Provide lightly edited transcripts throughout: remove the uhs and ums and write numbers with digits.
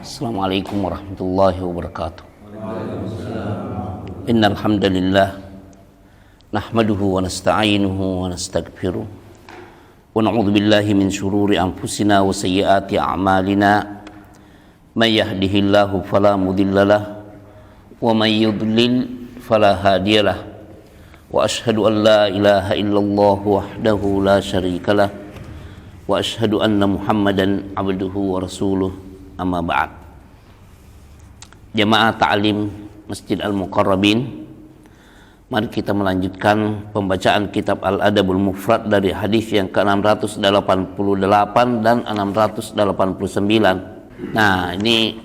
Assalamualaikum warahmatullahi wabarakatuh. Innal hamdalillah nahmaduhu wa nasta'inuhu wa nastaghfiruh wa na'udzu billahi min shururi anfusina wa sayyiati a'malina. May yahdihillahu fala mudhillalah wa may yudlil fala hadiyalah. Wa ashhadu an la ilaha illallah wahdahu la syarikalah wa ashhadu anna Muhammadan abduhu wa rasuluh. Amma ba'd. Jamaah Ta'lim Masjid Al-Muqarrabin, mari kita melanjutkan pembacaan kitab Al-Adabul Mufrad dari hadis yang ke-688 dan 689. Nah, ini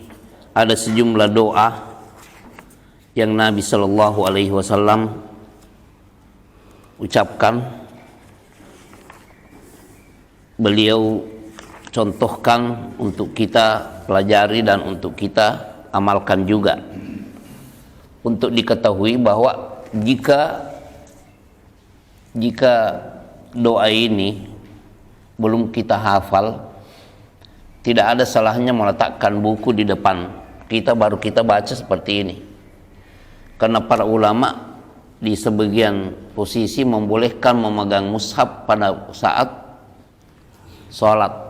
ada sejumlah doa yang Nabi Shallallahu Alaihi Wasallam ucapkan. Beliau contohkan untuk kita pelajari dan untuk kita amalkan juga, untuk diketahui bahwa jika doa ini belum kita hafal, tidak ada salahnya meletakkan buku di depan kita baru kita baca seperti ini, karena para ulama di sebagian posisi membolehkan memegang mushaf pada saat sholat.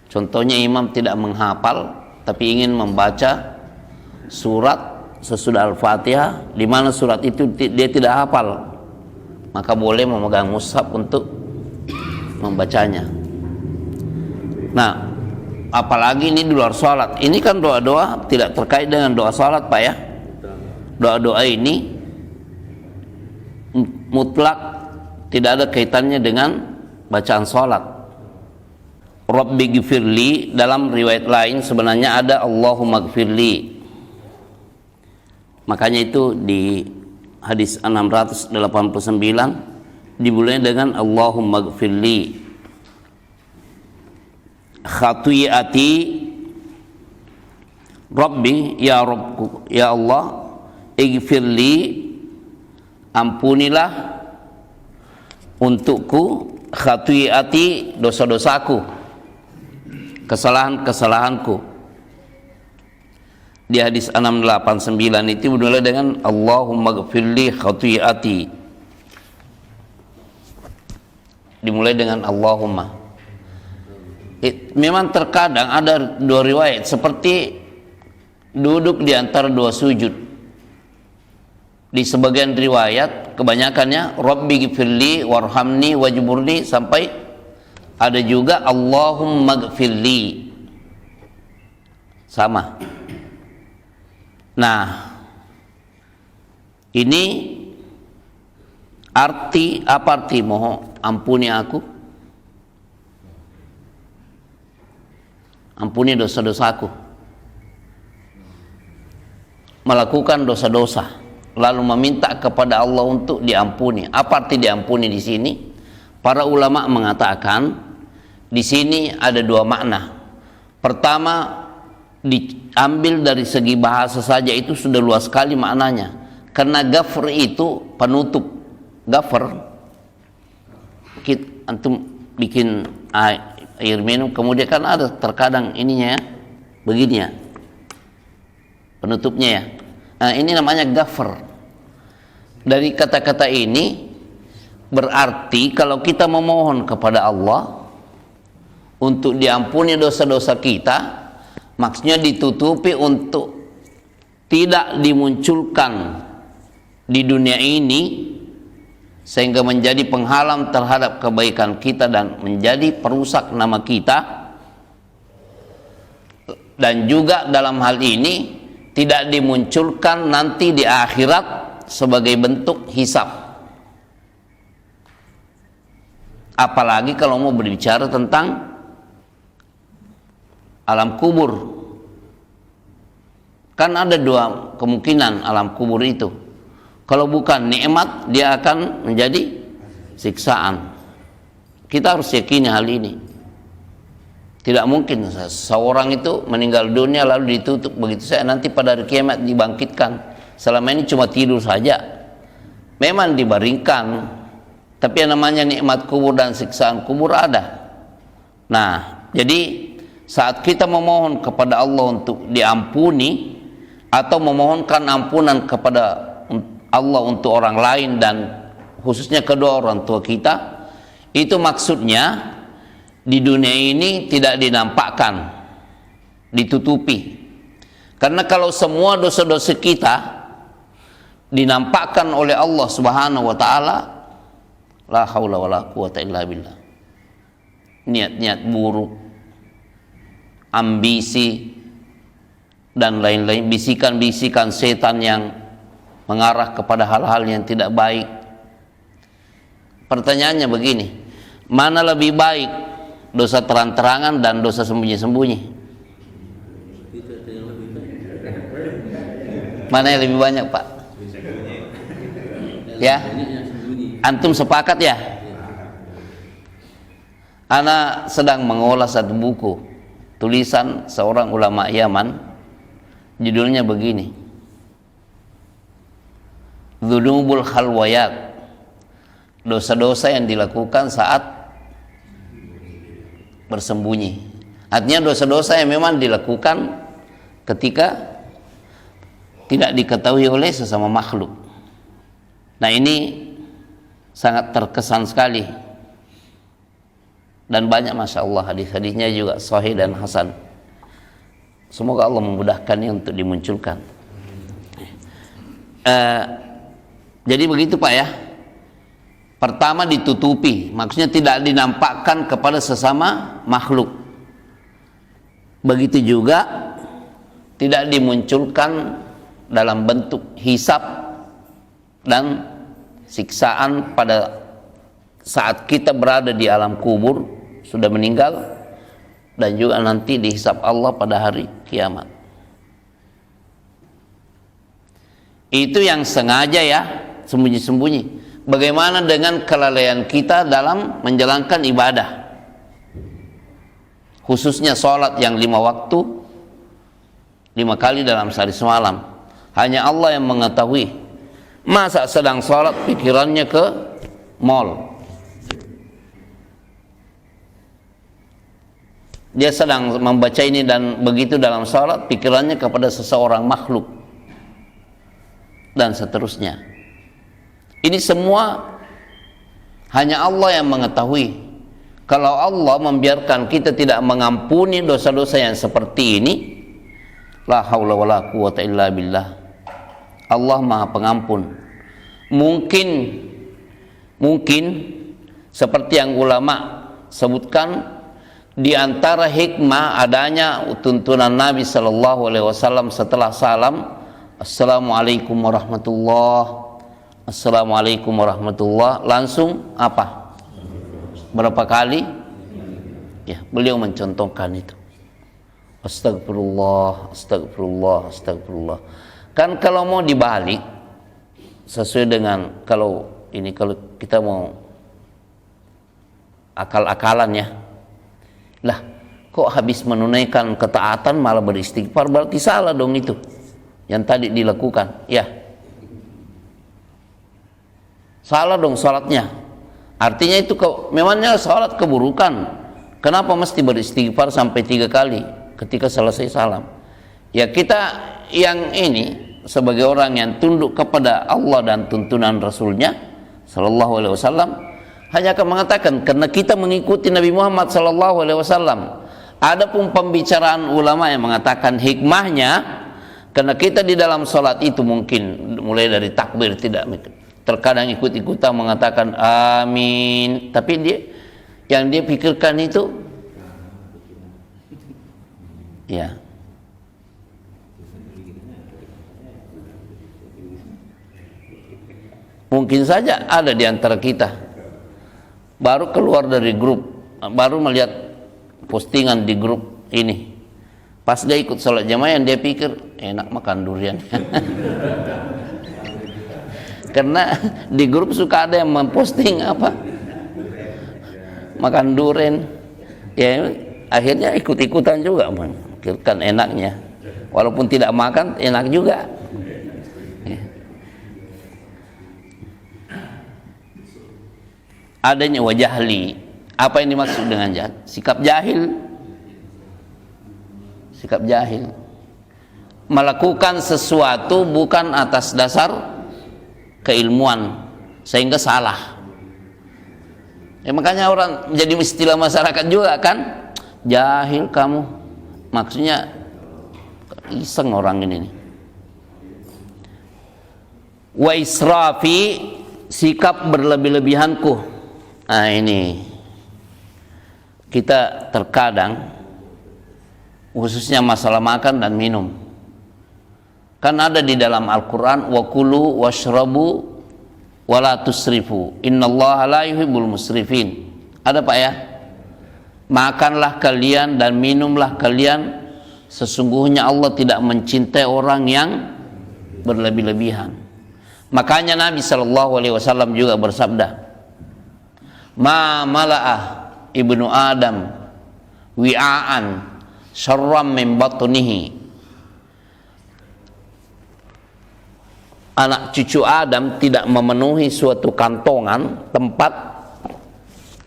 Contohnya imam tidak menghafal tapi ingin membaca surat sesudah Al-Fatihah, di mana surat itu dia tidak hafal, maka boleh memegang mushaf untuk membacanya. Nah, apalagi ini di luar sholat. Ini kan doa-doa tidak terkait dengan doa sholat, Pak ya. Doa-doa ini mutlak tidak ada kaitannya dengan bacaan sholat. Rabbi gfirli, dalam riwayat lain sebenarnya ada Allahumma gfirli. Makanya itu di hadis 689 dimulai dengan Allahumma gfirli khati'ati Rabbi, ya Rabbku, ya Allah, ighfirli, ampunilah untukku khati'ati, dosa-dosaku, kesalahan-kesalahanku. Di hadis 689 itu dimulai dengan Allahumma gfirli khati'ati, dimulai dengan Allahumma. Memang terkadang ada dua riwayat seperti duduk di antara dua sujud. Di sebagian riwayat kebanyakannya Rabbi gfirli warhamni wajburni, sampai ada juga Allahumma gfirli, sama. Nah, ini apa arti mohon ampuni aku, ampuni dosa-dosaku, melakukan dosa-dosa lalu meminta kepada Allah untuk diampuni. Apa arti diampuni di sini? Para ulama mengatakan di sini ada dua makna. Pertama, diambil dari segi bahasa saja itu sudah luas sekali maknanya. Karena ghafr itu penutup. Ghafr, antum bikin air minum, kemudian kan ada terkadang ininya ya, begini ya, penutupnya ya. Nah, ini namanya ghafr. Dari kata-kata ini berarti kalau kita memohon kepada Allah untuk diampuni dosa-dosa kita, maksudnya ditutupi untuk tidak dimunculkan di dunia ini, sehingga menjadi penghalang terhadap kebaikan kita dan menjadi perusak nama kita. Dan juga dalam hal ini tidak dimunculkan nanti di akhirat sebagai bentuk hisab. Apalagi kalau mau berbicara tentang alam kubur, kan ada dua kemungkinan alam kubur itu. Kalau bukan nikmat, dia akan menjadi siksaan. Kita harus yakini hal ini. Tidak mungkin seorang itu meninggal dunia lalu ditutup begitu saja, nanti pada hari kiamat dibangkitkan. Selama ini cuma tidur saja. Memang dibaringkan, tapi yang namanya nikmat kubur dan siksaan kubur ada. Nah, jadi saat kita memohon kepada Allah untuk diampuni atau memohonkan ampunan kepada Allah untuk orang lain dan khususnya kedua orang tua kita, itu maksudnya di dunia ini tidak dinampakkan, ditutupi. Karena kalau semua dosa-dosa kita dinampakkan oleh Allah Subhanahu wa taala, la haula wala quwata illa billah. Niat-niat buruk, ambisi dan lain-lain, bisikan-bisikan setan yang mengarah kepada hal-hal yang tidak baik. Pertanyaannya begini, mana lebih baik, dosa terang-terangan dan dosa sembunyi-sembunyi? Mana yang lebih banyak, Pak? Ya, antum sepakat ya? Ana sedang mengolah satu buku tulisan seorang ulama Yaman, judulnya begini, Dzunubul Khalwayat, dosa-dosa yang dilakukan saat bersembunyi. Artinya dosa-dosa yang memang dilakukan ketika tidak diketahui oleh sesama makhluk. Nah, ini sangat terkesan sekali, dan banyak masya Allah hadis-hadisnya juga sahih dan hasan. Semoga Allah memudahkannya untuk dimunculkan. Jadi begitu Pak ya. Pertama ditutupi, maksudnya tidak dinampakkan kepada sesama makhluk. Begitu juga tidak dimunculkan dalam bentuk hisab dan siksaan pada saat kita berada di alam kubur, sudah meninggal, dan juga nanti dihisab Allah pada hari kiamat. Itu yang sengaja ya, sembunyi-sembunyi. Bagaimana dengan kelalaian kita dalam menjalankan ibadah, khususnya sholat yang 5 waktu, 5 kali dalam sehari semalam? Hanya Allah yang mengetahui. Masa sedang sholat pikirannya ke mall, dia sedang membaca ini dan begitu dalam sholat pikirannya kepada seseorang makhluk, dan seterusnya. Ini semua hanya Allah yang mengetahui. Kalau Allah membiarkan kita tidak mengampuni dosa-dosa yang seperti ini, la haula wala quwata illa billah, Allah Maha Pengampun. Mungkin seperti yang ulama sebutkan, di antara hikmah adanya tuntunan Nabi sallallahu alaihi wasallam setelah salam, assalamualaikum warahmatullah, assalamualaikum warahmatullah, langsung apa? Berapa kali? Ya, beliau mencontohkan itu. Astagfirullah, astagfirullah, astagfirullah. Kan kalau mau dibalik sesuai dengan, kalau kita mau akal-akalan ya, lah kok habis menunaikan ketaatan malah beristighfar, berarti salah dong itu yang tadi dilakukan ya, salah dong sholatnya. Artinya itu memangnya sholat keburukan, kenapa mesti beristighfar sampai 3 kali ketika selesai salam? Ya, kita yang ini sebagai orang yang tunduk kepada Allah dan tuntunan Rasulnya sallallahu alaihi wasallam hanya akan mengatakan, karena kita mengikuti Nabi Muhammad sallallahu alaihi wasallam. Adapun pembicaraan ulama yang mengatakan hikmahnya, karena kita di dalam salat itu mungkin mulai dari takbir tidak, terkadang ikut-ikutan mengatakan amin, tapi yang dia pikirkan itu ya, mungkin saja ada di antara kita baru keluar dari grup, baru melihat postingan di grup ini, pas dia ikut sholat jamaah yang dia pikir enak makan durian. Karena di grup suka ada yang memposting apa, makan durian, ya akhirnya ikut-ikutan juga memikirkan enaknya, walaupun tidak makan enak juga. Adanya wajahli. Apa yang dimaksud dengan jahil? Sikap jahil. sikap jahil. Melakukan sesuatu bukan atas dasar keilmuan sehingga salah. Ya, makanya orang menjadi istilah masyarakat juga kan, jahil kamu. Maksudnya iseng orang ini nih. Wa israfi, sikap berlebih-lebihanku. Nah ini kita terkadang khususnya masalah makan dan minum, kan ada di dalam Al-Quran, wa kulu washrabu wa la tusrifu innallaha la yuhibbul musrifin. Ada Pak ya? Makanlah kalian dan minumlah kalian, sesungguhnya Allah tidak mencintai orang yang berlebih-lebihan. Makanya Nabi SAW juga bersabda, ma mala'ah ibnu Adam wi'aan syarram min batnihi. Anak cucu Adam tidak memenuhi suatu kantongan tempat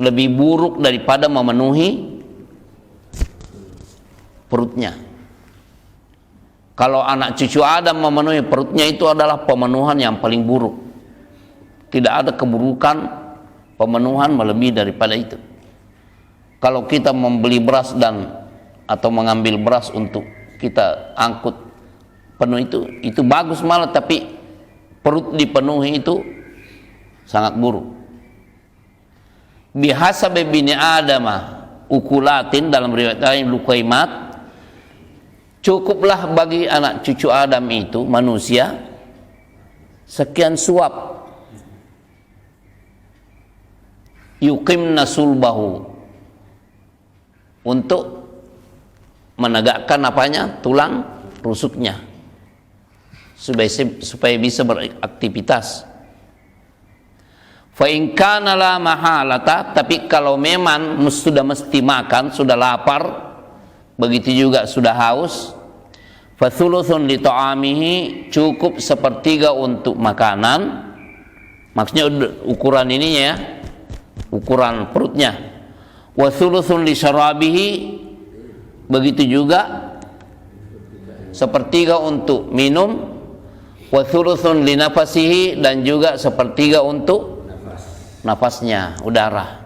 lebih buruk daripada memenuhi perutnya. Kalau anak cucu Adam memenuhi perutnya, itu adalah pemenuhan yang paling buruk. Tidak ada keburukan pemenuhan melebihi daripada itu. Kalau kita membeli beras atau mengambil beras untuk kita angkut penuh, itu bagus malah, tapi perut dipenuhi itu sangat buruk. Bihasabi bini adama ukulatin, dalam riwayat lain lukaimat, cukuplah bagi anak cucu Adam itu, manusia, sekian suap, yuqimna sulbahu, untuk menegakkan apanya, tulang rusuknya, supaya bisa beraktivitas. Fa in kana la mahalata, tapi kalau memang sudah mesti makan, sudah lapar, begitu juga sudah haus, fa thuluthun li ta'amihi, cukup sepertiga untuk makanan. Maksudnya ukuran ininya ya, ukuran perutnya. Wa thuluthun li syarabihi, begitu juga sepertiga untuk minum. Wa thuluthun li nafasihi, dan juga sepertiga untuk nafasnya, udara.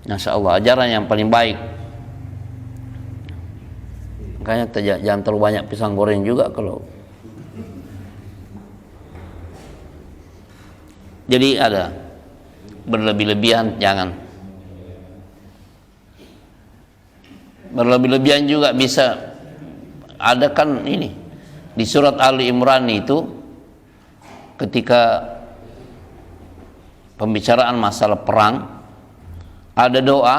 Masya Allah, ajaran yang paling baik. Makanya jangan terlalu banyak pisang goreng juga kalau. Jadi ada berlebih-lebihan, jangan. Berlebih-lebihan juga bisa ada, kan ini di surat Ali Imran itu, ketika pembicaraan masalah perang, ada doa,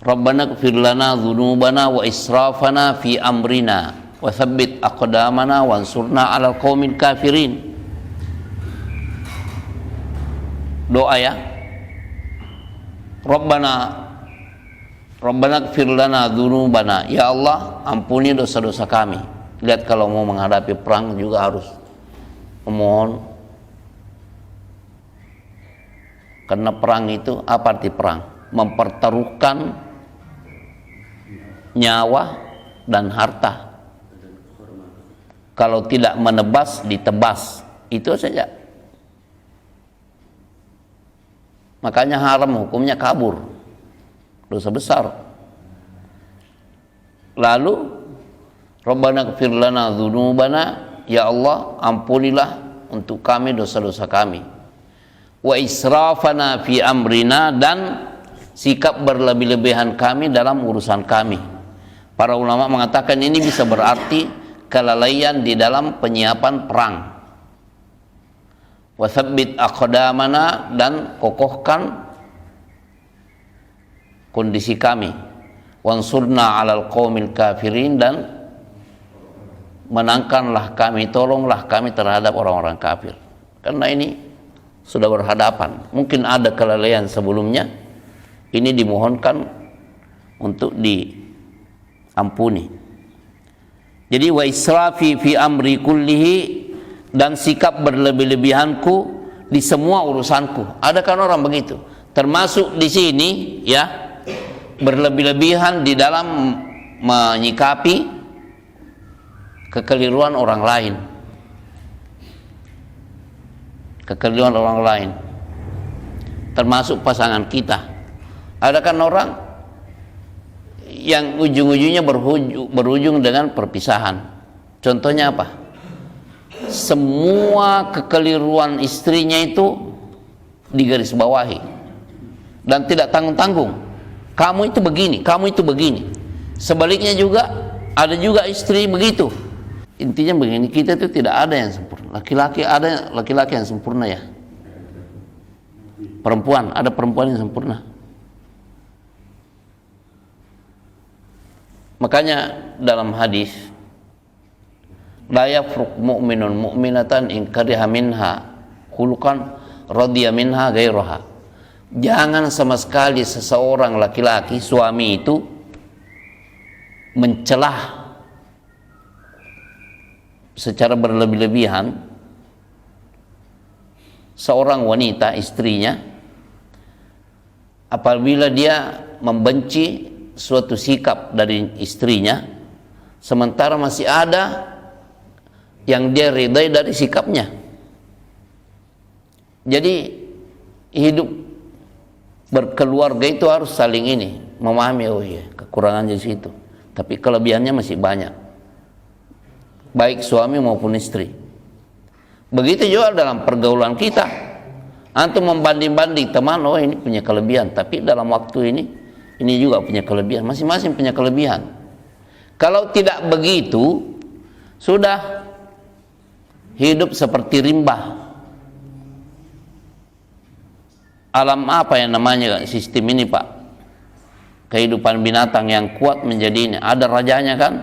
Rabbana ighfir lana dzunubana wa israfana fi amrina wa tsabbit aqdamana wansurna 'alal qaumil kafirin. Doa ya, Rabbana ighfir lana dzunubana, ya Allah ampuni dosa-dosa kami. Lihat, kalau mau menghadapi perang juga harus memohon. Karena perang itu, apa arti perang? Mempertaruhkan nyawa dan harta. Kalau tidak menebas, ditebas. Itu saja. Makanya haram hukumnya kabur, dosa besar. Lalu Rabbana ighfir lana dzunubana, ya Allah ampunilah untuk kami dosa-dosa kami. Wa israfana fi amrina, dan sikap berlebih-lebihan kami dalam urusan kami. Para ulama mengatakan ini bisa berarti kelalaian di dalam penyiapan perang. Wa tsabbit aqdamana, dan kokohkan kondisi kami. Wansurna 'alal qaumil kafirin, dan menangkanlah kami, tolonglah kami terhadap orang-orang kafir. Karena ini sudah berhadapan, mungkin ada kelalaian sebelumnya, ini dimohonkan untuk diampuni. Jadi wa israfi fi amri kullihi, dan sikap berlebih-lebihanku di semua urusanku. Ada kan orang begitu, termasuk di sini ya, berlebih-lebihan di dalam menyikapi kekeliruan orang lain. Kekeliruan orang lain. Termasuk pasangan kita. Ada kan orang yang ujung-ujungnya berujung dengan perpisahan. Contohnya apa? Semua kekeliruan istrinya itu digarisbawahi dan tidak tanggung-tanggung. Kamu itu begini, kamu itu begini. Sebaliknya juga ada juga istri begitu. Intinya begini, kita itu tidak ada yang sempurna. Laki-laki ada laki-laki yang sempurna ya. Perempuan ada perempuan yang sempurna. Makanya dalam hadis, la yafruq mu'minun mu'minatan in kariha minha khuluqan radiya minha ghairaha. Jangan sama sekali seseorang laki-laki, suami itu mencelah secara berlebih-lebihan seorang wanita, istrinya, apabila dia membenci suatu sikap dari istrinya, sementara masih ada yang dia ridai dari sikapnya. Jadi hidup berkeluarga itu harus saling ini, memahami, oh iya kekurangannya di situ, tapi kelebihannya masih banyak, baik suami maupun istri. Begitu juga dalam pergaulan kita, antum membanding-banding teman, oh ini punya kelebihan, tapi dalam waktu ini juga punya kelebihan, masing-masing punya kelebihan. Kalau tidak begitu, sudah hidup seperti rimba. Alam apa yang namanya sistem ini, Pak? Kehidupan binatang yang kuat menjadi ini. Ada rajanya kan?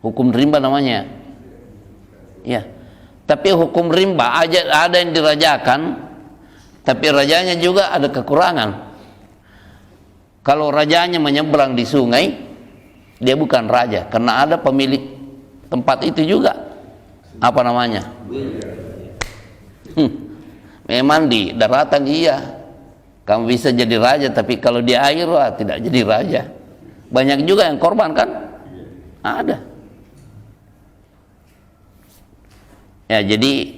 Hukum rimba namanya. Ya. Tapi hukum rimba ada yang dirajakan, tapi rajanya juga ada kekurangan. Kalau rajanya menyeberang di sungai, dia bukan raja, karena ada pemilik tempat itu juga. Apa namanya? Memang di daratan iya, kamu bisa jadi raja, tapi kalau di air wah, tidak jadi raja. Banyak juga yang korban kan? Ada. Ya, jadi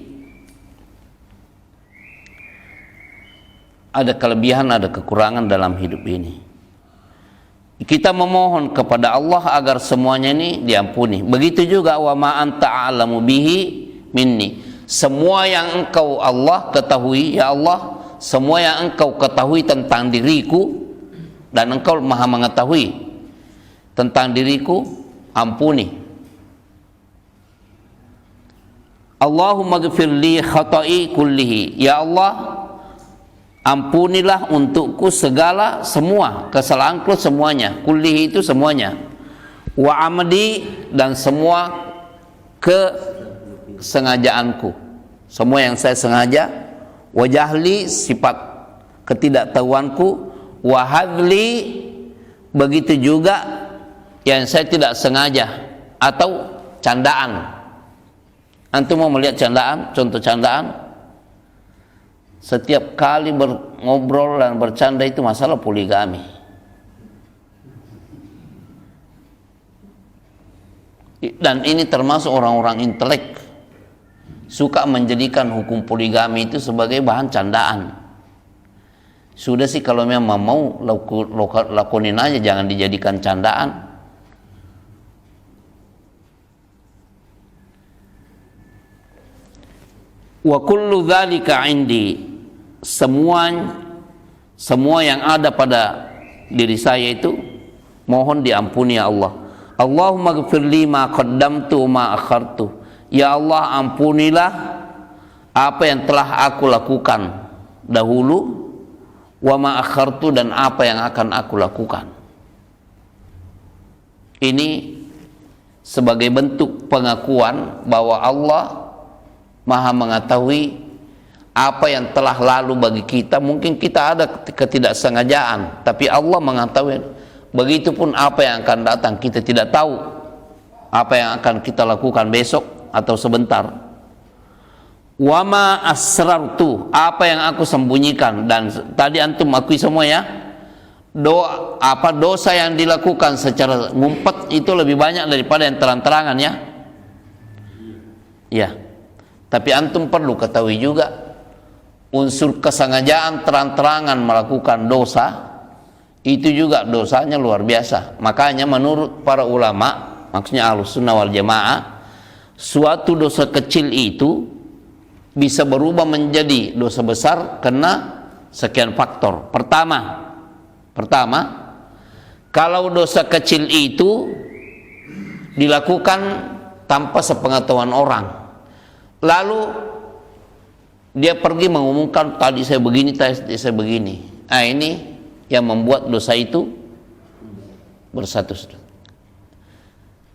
ada kelebihan, ada kekurangan dalam hidup ini. Kita memohon kepada Allah agar semuanya ini diampuni. Begitu juga wa ma anta a'lamu bihi minni. Semua yang engkau Allah ketahui, ya Allah, semua yang engkau ketahui tentang diriku dan engkau maha mengetahui tentang diriku, ampuni. Allahumma ghfir li khata'i kullihi. Ya Allah, ampunilah untukku segala semua kesalahanku semuanya. Kullihi itu semuanya. Wa amdi, dan semua kesengajaanku, semua yang saya sengaja. Wa jahli, sifat ketidaktahuanku. Wa hadli, begitu juga yang saya tidak sengaja, atau candaan. Antum mau melihat candaan, contoh candaan? Setiap kali ngobrol dan bercanda itu masalah poligami. Dan ini termasuk orang-orang intelek, suka menjadikan hukum poligami itu sebagai bahan candaan. Sudah sih, kalau memang mau lakuin aja, jangan dijadikan candaan. Wa kullu dzalika indi, semua yang ada pada diri saya itu mohon diampuni ya Allah. Allahumma ghfirli ma qaddamtu ma akhartu. Ya Allah, ampunilah apa yang telah aku lakukan dahulu, wa ma akhartu, dan apa yang akan aku lakukan. Ini sebagai bentuk pengakuan bahwa Allah maha mengetahui apa yang telah lalu bagi kita. Mungkin kita ada ketidaksengajaan, tapi Allah mengetahui. Begitupun apa yang akan datang, kita tidak tahu apa yang akan kita lakukan besok atau sebentar. Wa ma asrartu, apa yang aku sembunyikan. Dan tadi antum akui semua ya, dosa yang dilakukan secara ngumpet itu lebih banyak daripada yang terang-terangan ya. Ya. Tapi antum perlu ketahui juga unsur kesengajaan terang-terangan melakukan dosa itu juga dosanya luar biasa. Makanya menurut para ulama, maksudnya Ahlussunnah wal Jamaah, suatu dosa kecil itu bisa berubah menjadi dosa besar karena sekian faktor. Pertama, kalau dosa kecil itu dilakukan tanpa sepengetahuan orang, lalu dia pergi mengumumkan tadi saya begini, tadi saya begini. Nah, ini yang membuat dosa itu bersatu.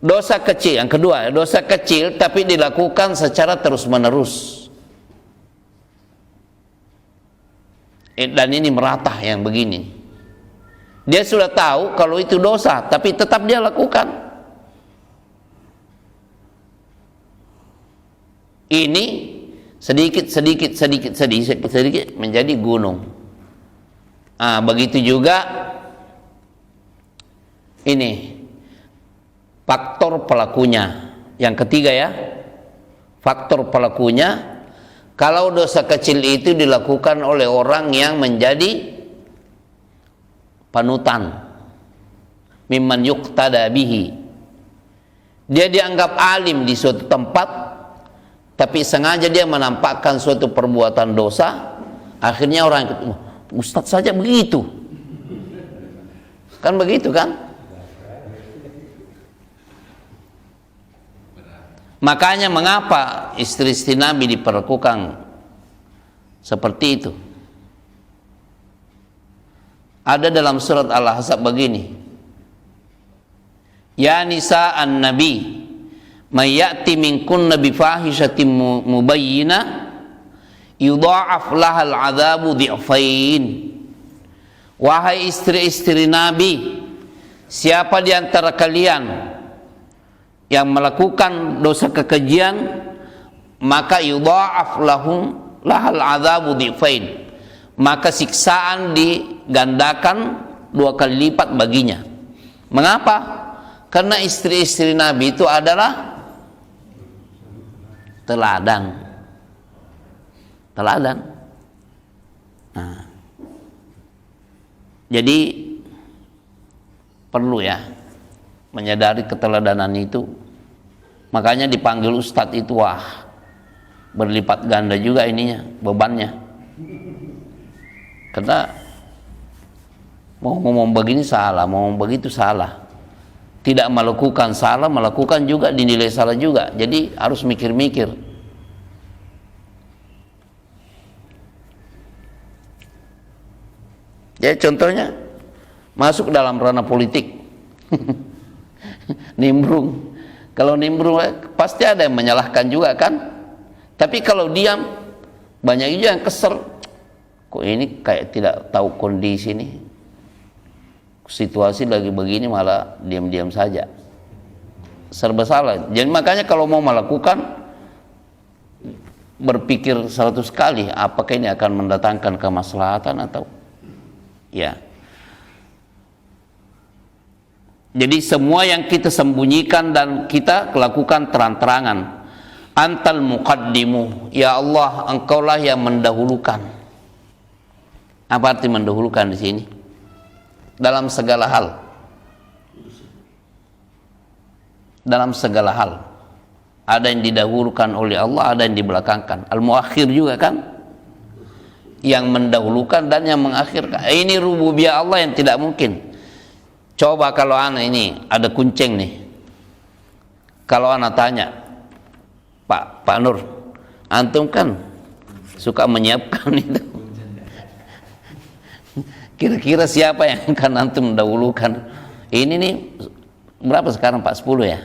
Dosa kecil, yang kedua, dosa kecil tapi dilakukan secara terus-menerus. Dan ini merata yang begini. Dia sudah tahu kalau itu dosa, tapi tetap dia lakukan. Ini sedikit menjadi gunung. Begitu juga ini faktor pelakunya. Yang ketiga ya, faktor pelakunya. Kalau dosa kecil itu dilakukan oleh orang yang menjadi panutan, mimman yuqtada bihi. Dia dianggap alim di suatu tempat, tapi sengaja dia menampakkan suatu perbuatan dosa. Akhirnya orang, Ustadz saja begitu. Kan begitu kan? Makanya mengapa istri-istri Nabi diperlakukan seperti itu? Ada dalam surat Al-Ahzab begini, ya nisa an-nabi may ya'ti minkunna bi fahishatin mubayyinah yudha'af lahal 'adzabu dhi'fain. Wahai istri-istri Nabi, siapa di antara kalian yang melakukan dosa kekejian, maka yudha'af lahal 'adzabu dhi'fain, maka siksaan digandakan 2 kali lipat baginya. Mengapa? Karena istri-istri Nabi itu adalah teladan. Nah, jadi perlu ya menyadari keteladanan itu. Makanya dipanggil ustadz itu, wah, berlipat ganda juga ininya, bebannya. Karena mau ngomong begini salah, mau ngomong begitu salah. Tidak melakukan salah, melakukan juga dinilai salah juga. Jadi harus mikir-mikir. Ya contohnya masuk dalam ranah politik. Nimbrung. Kalau nimbrung pasti ada yang menyalahkan juga kan. Tapi kalau diam, banyak juga yang kesel. Kok ini kayak tidak tahu kondisi nih, situasi lagi begini malah diam-diam saja, serba salah. Jadi makanya kalau mau melakukan, berpikir 100 kali apakah ini akan mendatangkan kemaslahatan atau ya. Jadi semua yang kita sembunyikan dan kita lakukan terang-terangan. Antal muqaddimu, ya Allah, engkaulah yang mendahulukan. Apa arti mendahulukan di sini? Dalam segala hal. Dalam segala hal. Ada yang didahulukan oleh Allah, ada yang dibelakangkan. Al-muakhir juga kan? Yang mendahulukan dan yang mengakhirkan. Ini rububiyah Allah yang tidak mungkin. Coba kalau anak ini ada kunceng nih, kalau anak tanya, Pak Nur, antum kan suka menyiapkan itu, kira-kira siapa yang akan antum mendahulukan? Ini nih berapa sekarang Pak? 10 ya?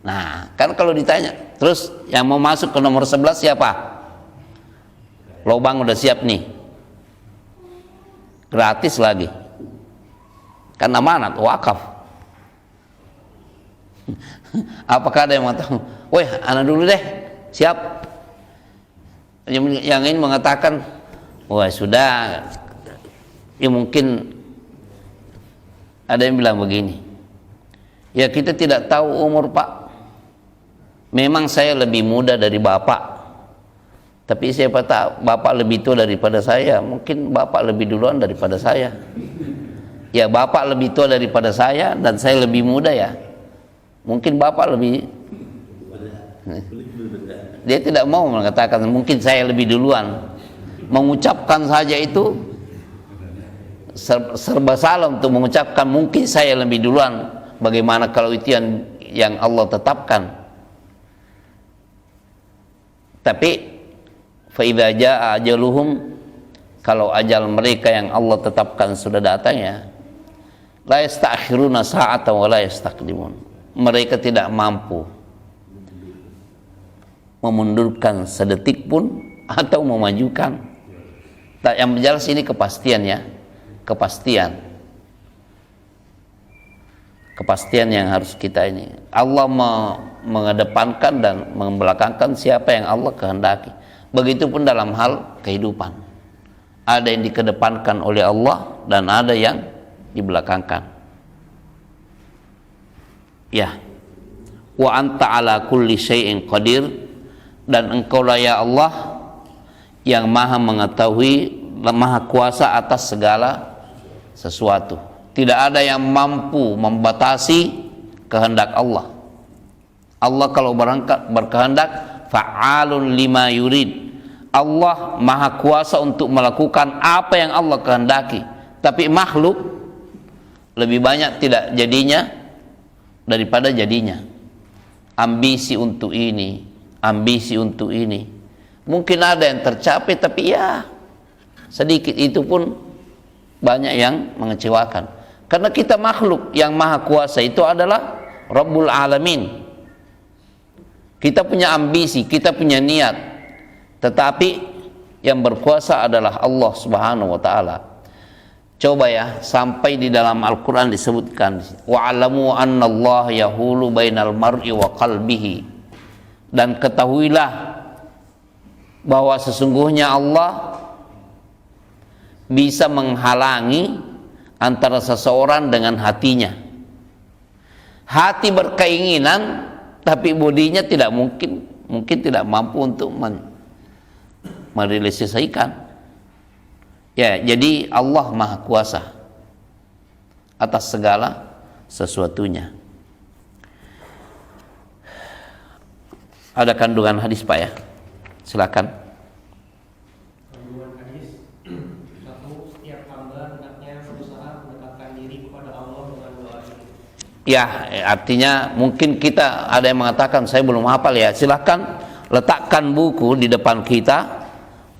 Nah kan kalau ditanya, terus yang mau masuk ke nomor 11 siapa? Lobang udah siap nih, gratis lagi. Kan amanat, wakaf. Apakah ada yang mengatakan, weh anak dulu deh, siap. Yang ini mengatakan, wah sudah, ya mungkin Ada yang bilang begini, ya kita tidak tahu umur Pak. Memang saya lebih muda dari Bapak, tapi siapa tahu Bapak lebih tua daripada saya. Mungkin Bapak lebih duluan daripada saya. Ya Bapak lebih tua daripada saya dan saya lebih muda ya. Mungkin Bapak lebih. Dia tidak mau mengatakan mungkin saya lebih duluan. Mengucapkan saja itu serba salah untuk mengucapkan mungkin saya lebih duluan. Bagaimana kalau itu yang Allah tetapkan? Tapi fa idza jaa ajaluhum, kalau ajal mereka yang Allah tetapkan sudah datang ya, la yastakhiruna sa'atan wa la yastaqdimun. Mereka tidak mampu memundurkan sedetik pun atau memajukan. Yang jelas ini kepastian ya, kepastian yang harus kita ini. Allah mengedepankan dan membelakangkan siapa yang Allah kehendaki. Begitupun dalam hal kehidupan, ada yang dikedepankan oleh Allah dan ada yang dibelakangkan. Ya, wa anta ala kulli syai'in qadir, dan engkaulah ya Allah yang maha mengetahui, maha kuasa atas segala sesuatu. Tidak ada yang mampu membatasi kehendak Allah. Allah kalau berkehendak, fa'alun lima yurid. Allah maha kuasa untuk melakukan apa yang Allah kehendaki. Tapi makhluk lebih banyak tidak jadinya daripada jadinya. Ambisi untuk ini, ambisi untuk ini. Mungkin ada yang tercapai, tapi ya sedikit, itu pun banyak yang mengecewakan. Karena kita makhluk yang maha kuasa itu adalah Rabbul Alamin. Kita punya ambisi, kita punya niat, tetapi yang berkuasa adalah Allah Subhanahu wa ta'ala. Coba ya, sampai di dalam Al-Quran disebutkan, wa'alamu anna Allah yahulu bainal mar'i wa qalbihi, dan ketahuilah bahwa sesungguhnya Allah bisa menghalangi antara seseorang dengan hatinya. Hati berkeinginan, tapi bodinya tidak mungkin tidak mampu untuk merealisasikan. Ya, jadi Allah maha kuasa atas segala sesuatunya. Ada kandungan hadis Pak ya? Silakan. Kandungan hadis. Satu, setiap hamba hendaknya berusaha mendekatkan diri kepada Allah dengan doa ini. Ya, artinya mungkin kita ada yang mengatakan saya belum hafal ya. Silakan letakkan buku di depan kita,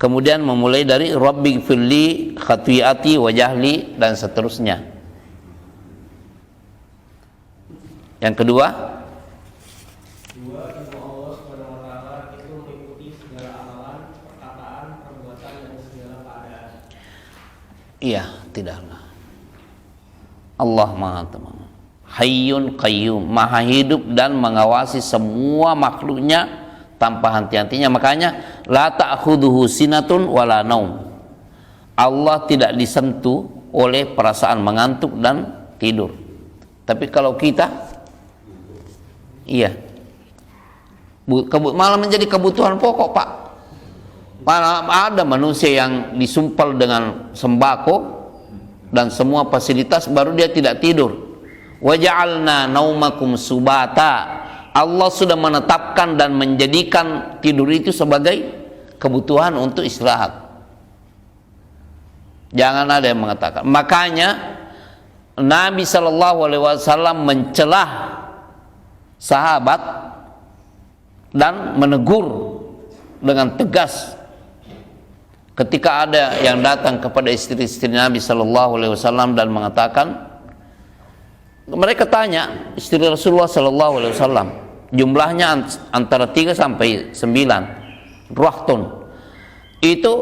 kemudian memulai dari Rabbighfirli khati'ati wa jahli dan seterusnya. Yang kedua, ilmu Allah Subhanahu wa ta'ala itu mengikuti segala amalan, perkataan, perbuatan, dan segala keadaan. iya, tidaklah. Allah Maha Hayyun Qayyum, Maha hidup dan mengawasi semua makhluknya tanpa henti-hentinya. Makanya la ta'khudhuhu sinatun wala naum. Allah tidak disentuh oleh perasaan mengantuk dan tidur. Tapi kalau kita, iya, malah menjadi kebutuhan pokok Pak. Malah ada manusia yang disumpal dengan sembako dan semua fasilitas, baru dia tidak tidur. Waja'alna naumakum subata. Allah sudah menetapkan dan menjadikan tidur itu sebagai kebutuhan untuk istirahat. Jangan ada yang mengatakan. Makanya Nabi SAW mencelah sahabat dan menegur dengan tegas ketika ada yang datang kepada istri-istri Nabi SAW dan mengatakan, mereka tanya istri Rasulullah SAW, jumlahnya antara 3 sampai 9 rahtun, itu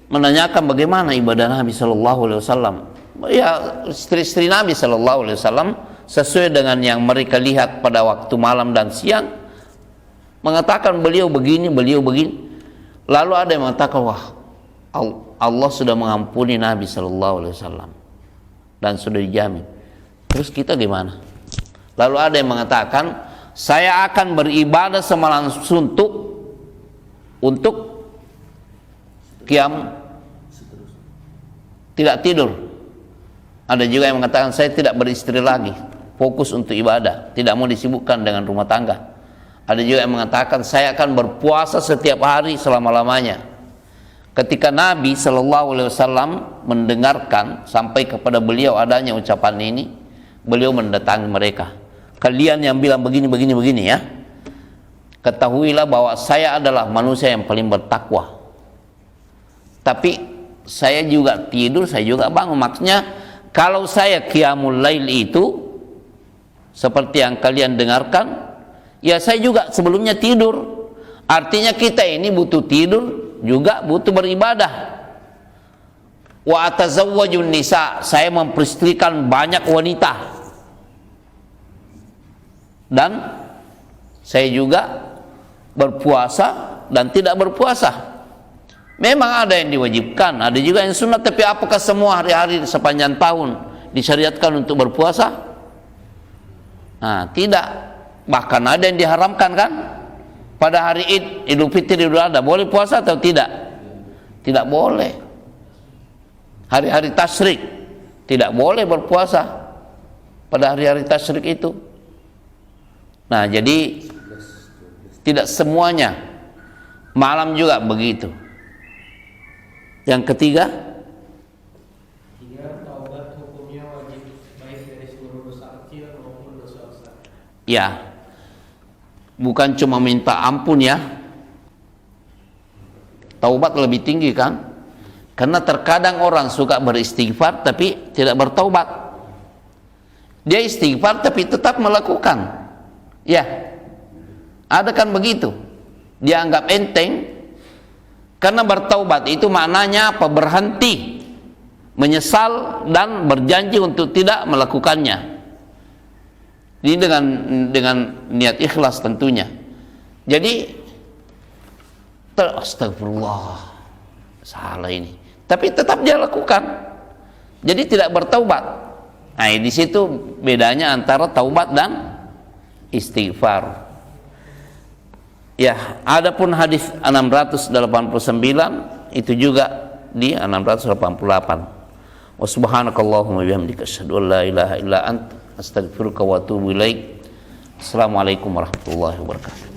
menanyakan bagaimana ibadah Nabi SAW. Ya, istri-istri Nabi SAW sesuai dengan yang mereka lihat pada waktu malam dan siang, mengatakan beliau begini, beliau begini. Lalu ada yang mengatakan, wah, Allah sudah mengampuni Nabi SAW dan sudah dijamin. Terus kita gimana? Lalu ada yang mengatakan, saya akan beribadah semalam suntuk untuk qiyam, tidak tidur. Ada juga yang mengatakan, saya tidak beristri lagi, fokus untuk ibadah, tidak mau disibukkan dengan rumah tangga. Ada juga yang mengatakan, saya akan berpuasa setiap hari selama-lamanya. Ketika Nabi SAW mendengarkan sampai kepada beliau adanya ucapan ini, beliau mendatangi mereka. Kalian yang bilang begini ya, ketahuilah bahwa saya adalah manusia yang paling bertakwa. Tapi saya juga tidur, saya juga bangun. Maksudnya kalau saya qiyamul lail itu seperti yang kalian dengarkan, ya saya juga sebelumnya tidur. Artinya kita ini butuh tidur, juga butuh beribadah. Wa atazawwajun nisa, saya memperistrikan banyak wanita. Dan saya juga berpuasa dan tidak berpuasa. Memang ada yang diwajibkan, ada juga yang sunat, tapi apakah semua hari-hari sepanjang tahun disyariatkan untuk berpuasa? Nah, tidak. Bahkan ada yang diharamkan kan? Pada hari Idul Fitri, Idul Adha, boleh puasa atau tidak? Tidak boleh. Hari-hari tasyrik tidak boleh berpuasa pada hari-hari tasyrik itu. Nah, jadi tidak semuanya. Malam juga begitu. Yang ketiga, taubat hukumnya wajib baik dari seluruh dosa kecil maupun dosa besar. ya, bukan cuma minta ampun ya. Taubat lebih tinggi kan? Karena terkadang orang suka beristighfar tapi tidak bertaubat. Dia istighfar tapi tetap melakukan. Ya, ada kan begitu. Dianggap enteng. Karena bertaubat itu maknanya apa? Berhenti, menyesal dan berjanji untuk tidak melakukannya. Ini dengan niat ikhlas tentunya. Jadi astagfirullah, salah ini. Tapi tetap dia lakukan. Jadi tidak bertaubat. Nah, di situ bedanya antara taubat dan istighfar. Ya, adapun hadis 689 itu juga di 688. Wa subhanakallahumma bihamdika asyhadu an la ilaha illa anta astaghfiruka wa atubu ilaik. Assalamualaikum warahmatullahi wabarakatuh.